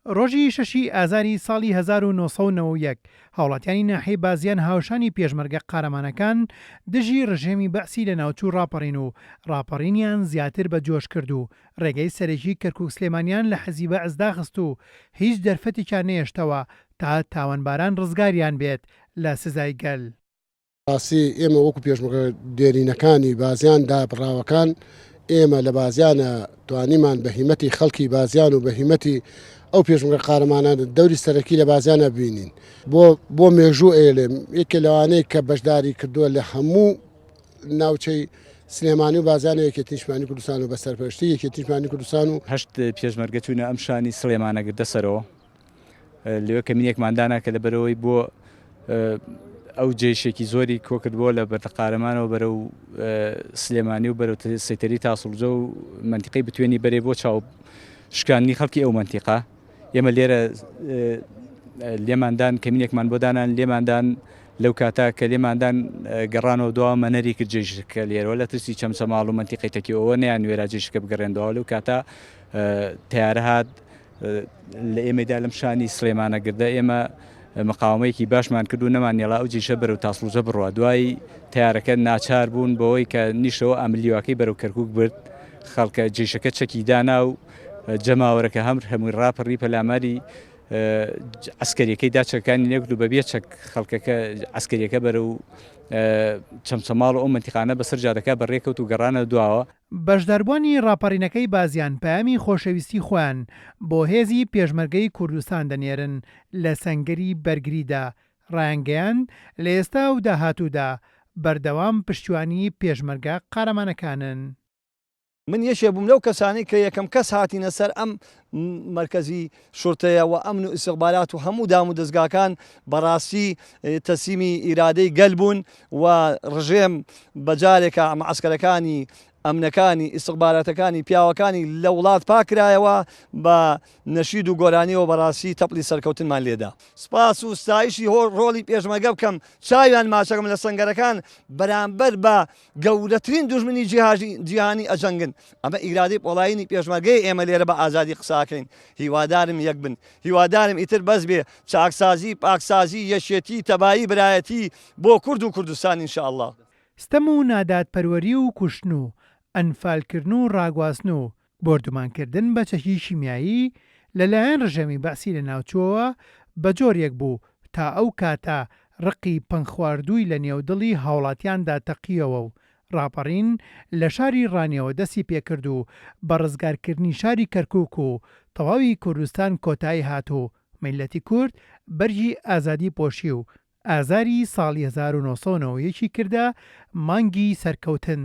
ڕۆژی شەشی ئازاری ساڵی 1990 هاوڵاتیانی ناحەی بازیان هاوشانی پێشمەرگە قارەمانەکان دژی ڕژێمی بەعسی لە ناوچوو ڕاپەڕین و ڕاپەڕینیان زیاتر بە جۆش کرد و ڕێگەی سەرەکی کەرکووک سلێمانیان لە حەزی بەعس داخست و هیچ دەرفەتێکیان نەهێشتەوە تا تاوانباران ڕزگاریان بێت لە سزای گەل. ڕاستی ئێمە وەکو پێشمەرگە دێرینەکانی بازیان دابڕاوەکان ئێمە لە بازیانە توانیمان بەهیمەتی خەڵکی بازیان و بەهیمەتی ئەو پێشمەرگە قارەمانان دەوری سەرەکی لە بازیانە بینین بۆ مێژوو ئێلێم یەکێ لەوانەیە کە بەشداری کردووە لە هەموو ناوچەی سلێمانی و بازیانە یەکێتی نیشتیمانی کوردستان و بە سەرپەرشتی یەکێتی نیشتیمانی کوردستان و هەشت پێشمەرگە چوونە ئەم شانی سلێمانە گردە سەرەوە لەوێ کەمینێکماندانا کە لەبەرەوەی بۆ ئەو جێشێکی زۆری کۆکردبووە لە بەردە قارەمانەوە بەرەو سلێمانی و بەرەو سەیتەری تاسوڵجە و منتیقەی بتوێنی بەرێ بۆ چاو شکاندنی خەڵکی ئەو منتیقە ئێمە لێرە لێماندان کەمینێکمان بۆ دانان لێماندان لەو کاتا کە لێماندان گەڕانەوە دووە مەنەری کرد جێشەکە لێرەوە لە ترسی چەمچەماڵ و منتیقەی تەکیەوە نەیان وێرا جێشەکە بگەڕێنەوە لەو کاتا تیارە هات لە ئێمەدا لەم شانی سلێمانە گردە ئێمە مقاومەیەکی باشمان کرد و نەمانێڵا ئەو جێشە بەرەو تاسڵوجە بڕوە دوای تیارەکە ناچار بوون بەوەی کە نیشەوە ئەملیواکەی بەرەو کەرکووک برد خەڵکە جێشەکە چەکی دانا و جەماوەرەکە هەمووی ڕاپەڕی پەلاماری ئەسکەریەکەی داچەکانی نێکرد و بەبێ چەک خەڵکەکە ئەسکەریەکە بەرەو چەمچەماڵ و ئەو منتیقانە بەسەر جادەکە بەڕێکەوت و گەڕانە دواوە. بەشداربوانی ڕاپەڕینەکەی بازیان پەیامی خۆشەویستی خۆیان بۆ هێزی پێشمەرگەی کوردستان دەنێرن لە سەنگەری بەرگریدا ڕایانگەیان لە ئێستا و داهاتوودا بەردەوام پشتیوانی پێشمەرگە قارەمانەکانن. من یەشێ بووم لەو کەسانی کە یەکەم کەس هاتینە سەر ئەم مرکزی شورتەیە و ئەمن و ئیستیخبارات و هەموو دام و دەستگاکان بەڕاستی تەسلیمی ئیرادەی گەل بوون و ڕژێم بەجارێکە معسکەرەکانی ئەمنەکانی ئیستیخباراتەکانی پیاوەکانی لە وڵات پاکرایەوە بە نەشید و گۆرانیەوە بەڕاستی تەپڵی سەرکەوتنمان لێدا. سپاس و ستایشی ڕۆڵی پێشمەرگە بکەم چاویان ماچەکەم لە سەنگەرەکان بەرامبەر بە گەورەترین دوژمنی جیهانی ئەجەنگن. ئەمە ئیرادەی وڵایینی پێشمەرگەی ئێمە لێرە بە ئازادی قساکەین. هیوادارم یەک بن، هیوادارم ئیتر بەس بێ چاکسازی پاکسازی یەشێتی تەبایی برایەتی بۆ کورد و کوردستان ئینشاءالله. ستەم و نادادپەروەری و کوشتن و ئەنفالکردن و ڕاگواستن و بردومانکردن بە چەکی شیمیایی لەلایەن ڕژێمی بەعسی لە ناوچووەوە بە جۆرێک بوو تا ئەو کاتە ڕقی پەنخواردووی لە نێودڵی هاوڵاتیاندا تەقیەوە و ڕاپەڕین لە شاری ڕانیەوە دەستی پێکرد و بە ڕزگارکردنی شاری کەرکووک و تەواوی کوردستان کۆتایی هات و میلەتی کورد بەرجی ئازادی پۆشی و ئازاری ساڵی 1990 کردە مانگی سەرکەوتن.